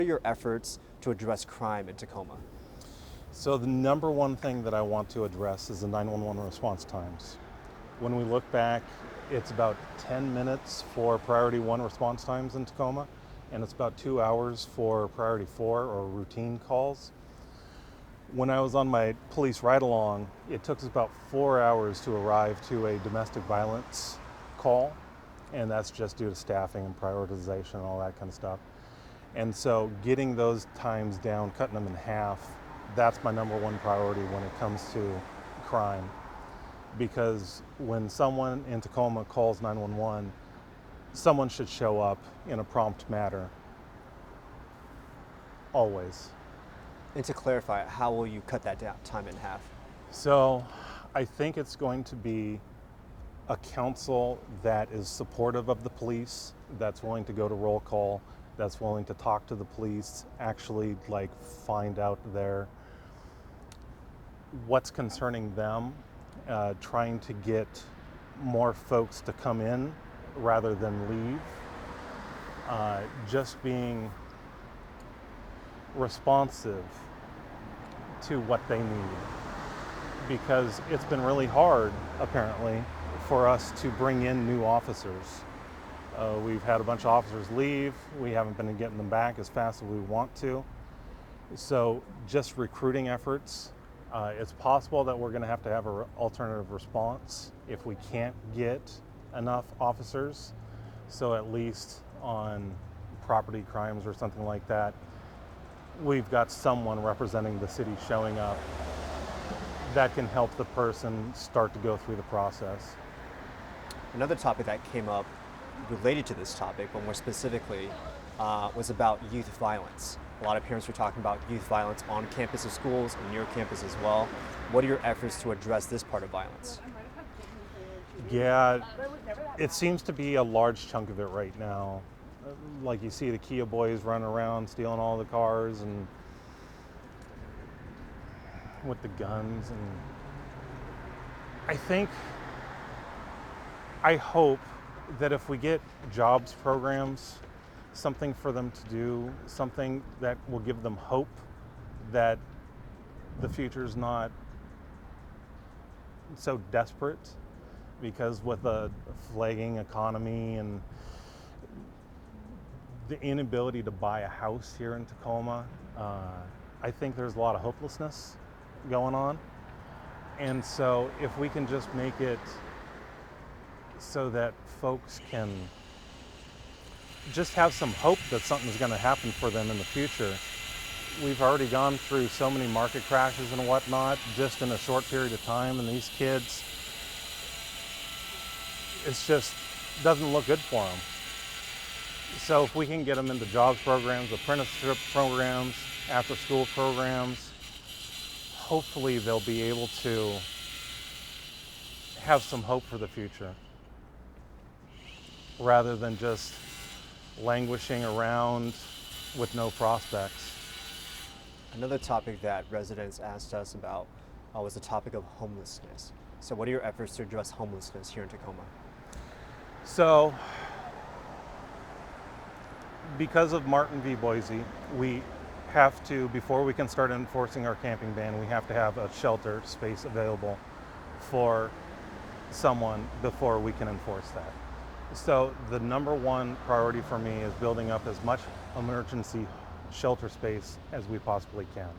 What are your efforts to address crime in Tacoma? So the number one thing that I want to address is the 911 response times. When we look back, it's about 10 minutes for priority 1 response times in Tacoma, and it's about 2 hours for priority 4 or routine calls. When I was on my police ride-along, it took us about 4 hours to arrive to a domestic violence call, and that's just due to staffing and prioritization and all that kind of stuff. And so getting those times down, cutting them in half, that's my number one priority when it comes to crime. Because when someone in Tacoma calls 911, someone should show up in a prompt manner, always. And to clarify, how will you cut that down, time in half? So I think it's going to be a council that is supportive of the police, that's willing to go to roll call, that's willing to talk to the police, actually find out what's concerning them, trying to get more folks to come in rather than leave, just being responsive to what they need, because it's been really hard apparently for us to bring in new officers. We've had a bunch of officers leave. We haven't been getting them back as fast as we want to. So just recruiting efforts. It's possible that we're going to have an alternative response if we can't get enough officers. So at least on property crimes or something like that, we've got someone representing the city showing up that can help the person start to go through the process. Another topic that came up related to this topic, but more specifically, was about youth violence. A lot of parents were talking about youth violence on campus of schools and near campus as well. What are your efforts to address this part of violence? Yeah, it seems to be a large chunk of it right now. Like you see the Kia boys running around stealing all the cars and with the guns, and I hope that if we get jobs programs, something for them to do, something that will give them hope that the future's not so desperate, because with a flagging economy and the inability to buy a house here in Tacoma, I think there's a lot of hopelessness going on. And so if we can just make it so that folks can just have some hope that something's going to happen for them in the future. We've already gone through so many market crashes and whatnot just in a short period of time, and these kids, it's just doesn't look good for them. So if we can get them into jobs programs, apprenticeship programs, after school programs, hopefully they'll be able to have some hope for the future rather than just languishing around with no prospects. Another topic that residents asked us about was the topic of homelessness. So what are your efforts to address homelessness here in Tacoma? So, because of Martin v. Boise, we have to, before we can start enforcing our camping ban, we have to have a shelter space available for someone before we can enforce that. So the number one priority for me is building up as much emergency shelter space as we possibly can.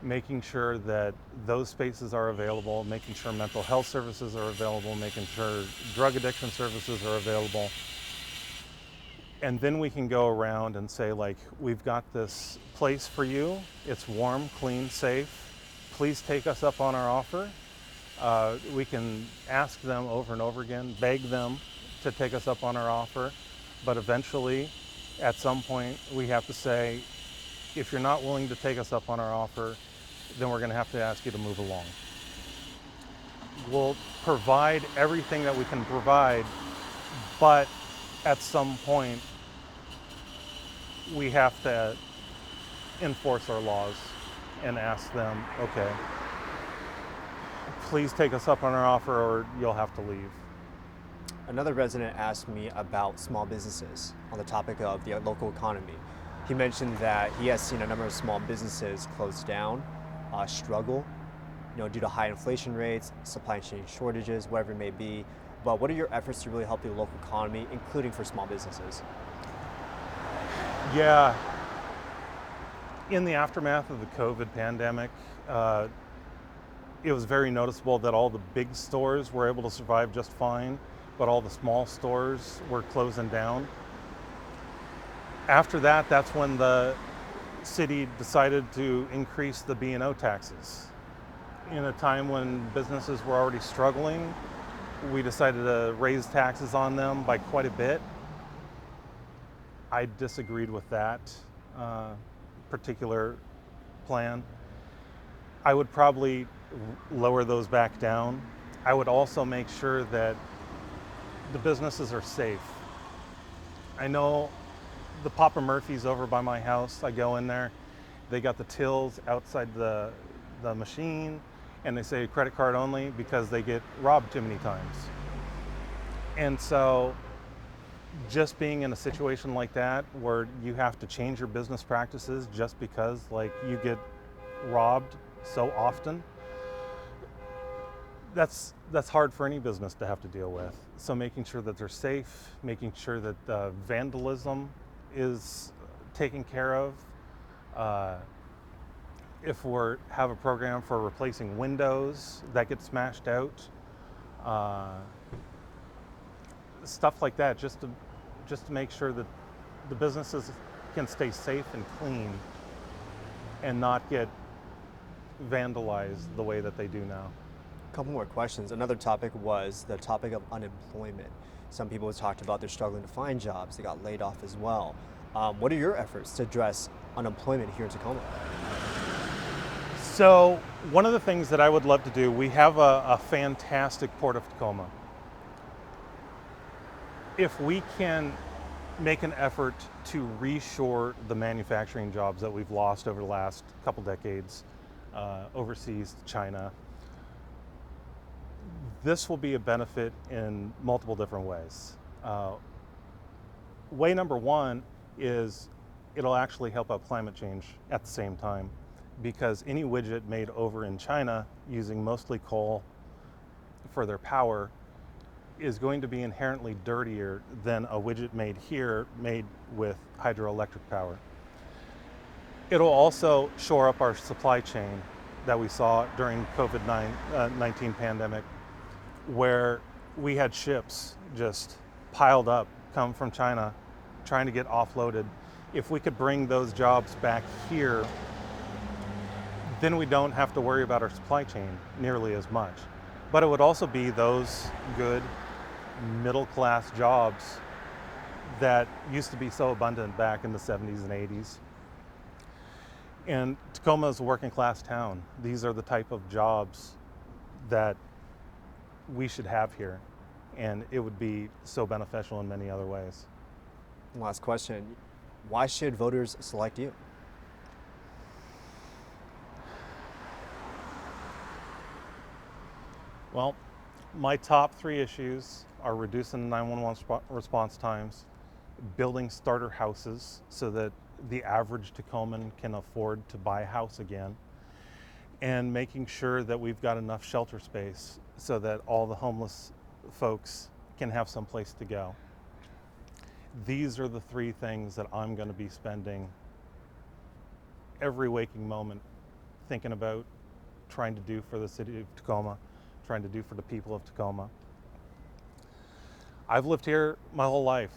Making sure that those spaces are available, making sure mental health services are available, making sure drug addiction services are available. And then we can go around and say, we've got this place for you. It's warm, clean, safe. Please take us up on our offer. We can ask them over and over again, beg them to take us up on our offer. But eventually, at some point, we have to say, if you're not willing to take us up on our offer, then we're going to have to ask you to move along. We'll provide everything that we can provide, but at some point, we have to enforce our laws and ask them, okay, please take us up on our offer or you'll have to leave. Another resident asked me about small businesses on the topic of the local economy. He mentioned that he has seen a number of small businesses close down, struggle, due to high inflation rates, supply chain shortages, whatever it may be. But what are your efforts to really help the local economy, including for small businesses? Yeah, in the aftermath of the COVID pandemic, it was very noticeable that all the big stores were able to survive just fine, but all the small stores were closing down. After that, that's when the city decided to increase the B&O taxes. In a time when businesses were already struggling, we decided to raise taxes on them by quite a bit. I disagreed with that particular plan. I would probably lower those back down. I would also make sure that the businesses are safe. I know the Papa Murphy's over by my house. I go in there, they got the tills outside the machine, and they say credit card only because they get robbed too many times. And so just being in a situation like that where you have to change your business practices just because you get robbed so often, that's hard for any business to have to deal with. So making sure that they're safe, making sure that vandalism is taken care of. If we have a program for replacing windows that get smashed out, stuff like that, just to make sure that the businesses can stay safe and clean and not get vandalized the way that they do now. A couple more questions. Another topic was the topic of unemployment. Some people have talked about they're struggling to find jobs. They got laid off as well. What are your efforts to address unemployment here in Tacoma? So one of the things that I would love to do, we have a fantastic Port of Tacoma. If we can make an effort to reshore the manufacturing jobs that we've lost over the last couple decades overseas to China, this will be a benefit in multiple different ways. Way number one is it'll actually help out climate change at the same time, because any widget made over in China using mostly coal for their power is going to be inherently dirtier than a widget made here made with hydroelectric power. It'll also shore up our supply chain that we saw during COVID-19 pandemic, where we had ships just piled up, come from China, trying to get offloaded. If we could bring those jobs back here, then we don't have to worry about our supply chain nearly as much. But it would also be those good middle-class jobs that used to be so abundant back in the 70s and 80s. And Tacoma is a working-class town. These are the type of jobs that we should have here, and it would be so beneficial in many other ways. Last question. Why should voters select you? Well, my top three issues are reducing 911 response times, building starter houses so that the average Tacoman can afford to buy a house again, and making sure that we've got enough shelter space so that all the homeless folks can have some place to go. These are the three things that I'm going to be spending every waking moment thinking about trying to do for the city of Tacoma, trying to do for the people of Tacoma. I've lived here my whole life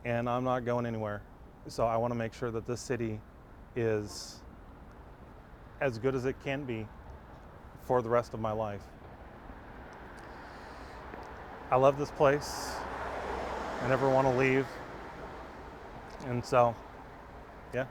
and I'm not going anywhere. So I want to make sure that this city is as good as it can be for the rest of my life. I love this place. I never want to leave. And so, yeah.